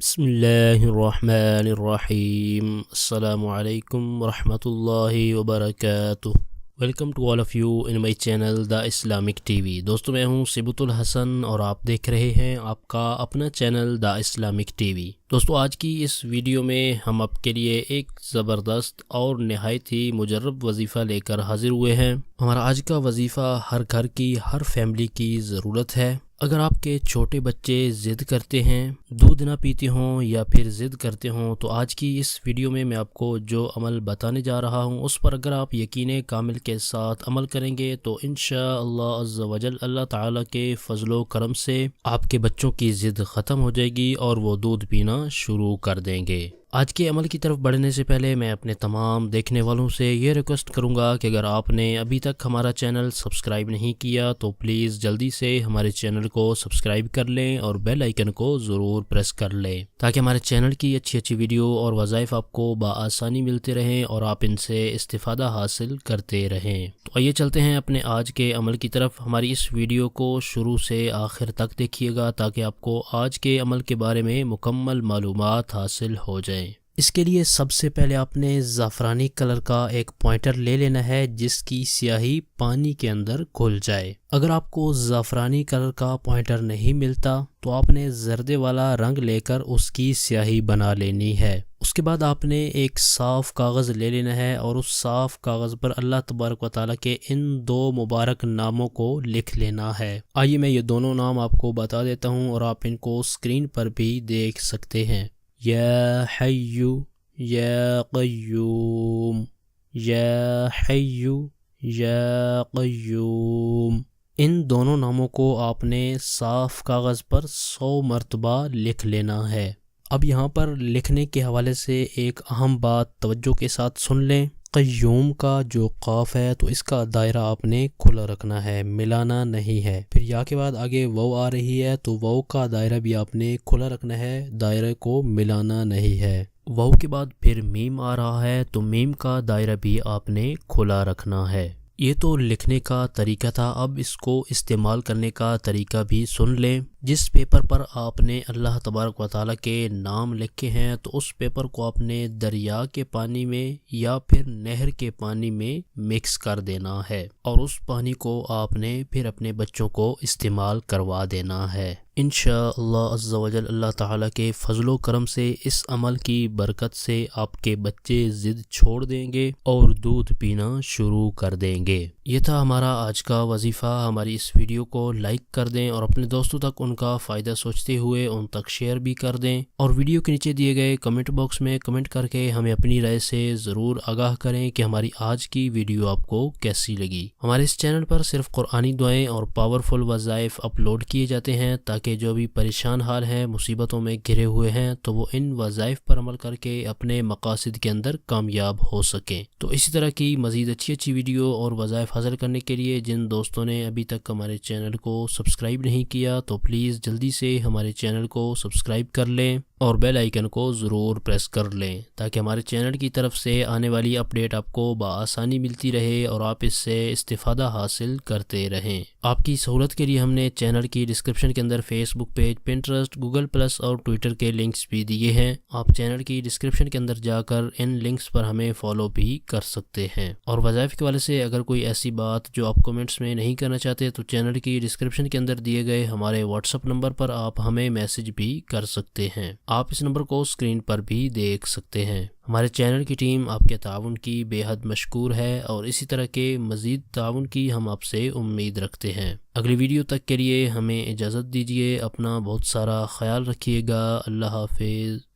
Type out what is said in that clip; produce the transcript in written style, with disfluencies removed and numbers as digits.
بسم اللہ الرحمن الرحیم۔ السلام علیکم ورحمۃ اللہ وبرکاتہ۔ Welcome to all of you in my channel the Islamic TV. دوستو میں ہوں سبت الحسن اور آپ دیکھ رہے ہیں آپ کا اپنا channel the Islamic TV. دوستو آج کی اس ویڈیو میں ہم آپ کے لیے ایک زبردست اور نہایت ہی مجرب وظیفہ لے کر حاضر ہوئے ہیں۔ ہمارا آج کا وظیفہ ہر گھر کی ہر فیملی کی ضرورت ہے۔ اگر آپ کے چھوٹے بچے ضد کرتے ہیں، دودھ نہ پیتے ہوں یا پھر ضد کرتے ہوں، تو آج کی اس ویڈیو میں آپ کو جو عمل بتانے جا رہا ہوں اس پر اگر آپ یقین کامل کے ساتھ عمل کریں گے تو انشاءاللہ عز و جل اللہ تعالیٰ کے فضل و کرم سے آپ کے بچوں کی ضد ختم ہو جائے گی اور وہ دودھ پینا شروع کر دیں گے۔ آج کے عمل کی طرف بڑھنے سے پہلے میں اپنے تمام دیکھنے والوں سے یہ ریکویسٹ کروں گا کہ اگر آپ نے ابھی تک ہمارا چینل سبسکرائب نہیں کیا تو پلیز جلدی سے ہمارے چینل کو سبسکرائب کر لیں اور بیل آئیکن کو ضرور پریس کر لیں تاکہ ہمارے چینل کی اچھی ویڈیو اور وظائف آپ کو بآسانی ملتے رہیں اور آپ ان سے استفادہ حاصل کرتے رہیں۔ تو آئیے چلتے ہیں اپنے آج کے عمل کی طرف۔ ہماری اس ویڈیو کو شروع سے آخر تک دیکھیے گا تاکہ آپ کو آج کے عمل کے بارے میں مکمل معلومات حاصل ہو جائیں۔ اس کے لیے سب سے پہلے آپ نے زعفرانی کلر کا ایک پوائنٹر لے لینا ہے جس کی سیاہی پانی کے اندر گھل جائے۔ اگر آپ کو زعفرانی کلر کا پوائنٹر نہیں ملتا تو آپ نے زردے والا رنگ لے کر اس کی سیاہی بنا لینی ہے۔ اس کے بعد آپ نے ایک صاف کاغذ لے لینا ہے اور اس صاف کاغذ پر اللہ تبارک و تعالیٰ کے ان دو مبارک ناموں کو لکھ لینا ہے۔ آئیے میں یہ دونوں نام آپ کو بتا دیتا ہوں اور آپ ان کو اسکرین پر بھی دیکھ سکتے ہیں۔ یا حی یا قیوم، یا حی یا قیوم۔ ان دونوں ناموں کو آپ نے صاف کاغذ پر 100 مرتبہ لکھ لینا ہے۔ اب یہاں پر لکھنے کے حوالے سے ایک اہم بات توجہ کے ساتھ سن لیں۔ قیوم کا جو قاف ہے تو اس کا دائرہ آپ نے کھلا رکھنا ہے، ملانا نہیں ہے۔ پھر یا کے بعد آگے واو آ رہی ہے تو واو کا دائرہ بھی آپ نے کھلا رکھنا ہے، دائرے کو ملانا نہیں ہے۔ واو کے بعد پھر میم آ رہا ہے تو میم کا دائرہ بھی آپ نے کھلا رکھنا ہے۔ یہ تو لکھنے کا طریقہ تھا، اب اس کو استعمال کرنے کا طریقہ بھی سن لیں۔ جس پیپر پر آپ نے اللہ تبارک و تعالیٰ کے نام لکھے ہیں تو اس پیپر کو آپ نے دریا کے پانی میں یا پھر نہر کے پانی میں مکس کر دینا ہے اور اس پانی کو آپ نے پھر اپنے بچوں کو استعمال کروا دینا ہے۔ انشاءاللہ عز و جل اللہ تعالیٰ کے فضل و کرم سے اس عمل کی برکت سے آپ کے بچے ضد چھوڑ دیں گے اور دودھ پینا شروع کر دیں گے۔ یہ تھا ہمارا آج کا وظیفہ۔ ہماری اس ویڈیو کو لائک کر دیں اور اپنے دوستوں تک ان کا فائدہ سوچتے ہوئے ان تک شیئر بھی کر دیں اور ویڈیو کے نیچے دیے گئے کمنٹ باکس میں کمنٹ کر کے ہمیں اپنی رائے سے ضرور آگاہ کریں کہ ہماری آج کی ویڈیو آپ کو کیسی لگی۔ ہمارے اس چینل پر صرف قرآنی دعائیں اور پاورفل وظائف اپلوڈ کیے جاتے ہیں تاکہ جو بھی پریشان حال ہیں، مصیبتوں میں گھرے ہوئے ہیں تو وہ ان وظائف پر عمل کر کے اپنے مقاصد کے اندر کامیاب ہو سکیں۔ تو اسی طرح کی مزید اچھی ویڈیو اور وظائف حاصل کرنے کے لیے جن دوستوں نے ابھی تک ہمارے چینل کو سبسکرائب نہیں کیا تو پلیز جلدی سے ہمارے چینل کو سبسکرائب کر لیں اور بیل آئیکن کو ضرور پریس کر لیں تاکہ ہمارے چینل کی طرف سے آنے والی اپڈیٹ آپ کو بآسانی ملتی رہے اور آپ اس سے استفادہ حاصل کرتے رہیں۔ آپ کی سہولت کے لیے ہم نے چینل کی ڈسکرپشن کے اندر فیس بک پیج، پنٹرسٹ، گوگل پلس اور ٹویٹر کے لنکس بھی دیے ہیں۔ آپ چینل کی ڈسکرپشن کے اندر جا کر ان لنکس پر ہمیں فالو بھی کر سکتے ہیں۔ اور وظائف کے والے سے اگر کوئی ایسی بات جو آپ کومنٹس میں نہیں کرنا چاہتے تو چینل کی ڈسکرپشن کے اندر دیے گئے ہمارے واٹس ایپ نمبر پر آپ ہمیں میسج بھی کر سکتے ہیں۔ آپ اس نمبر کو اسکرین پر بھی دیکھ سکتے ہیں۔ ہمارے چینل کی ٹیم آپ کے تعاون کی بے حد مشکور ہے اور اسی طرح کے مزید تعاون کی ہم آپ سے امید رکھتے ہیں۔ اگلی ویڈیو تک کے لیے ہمیں اجازت دیجیے۔ اپنا بہت سارا خیال رکھیے گا۔ اللہ حافظ۔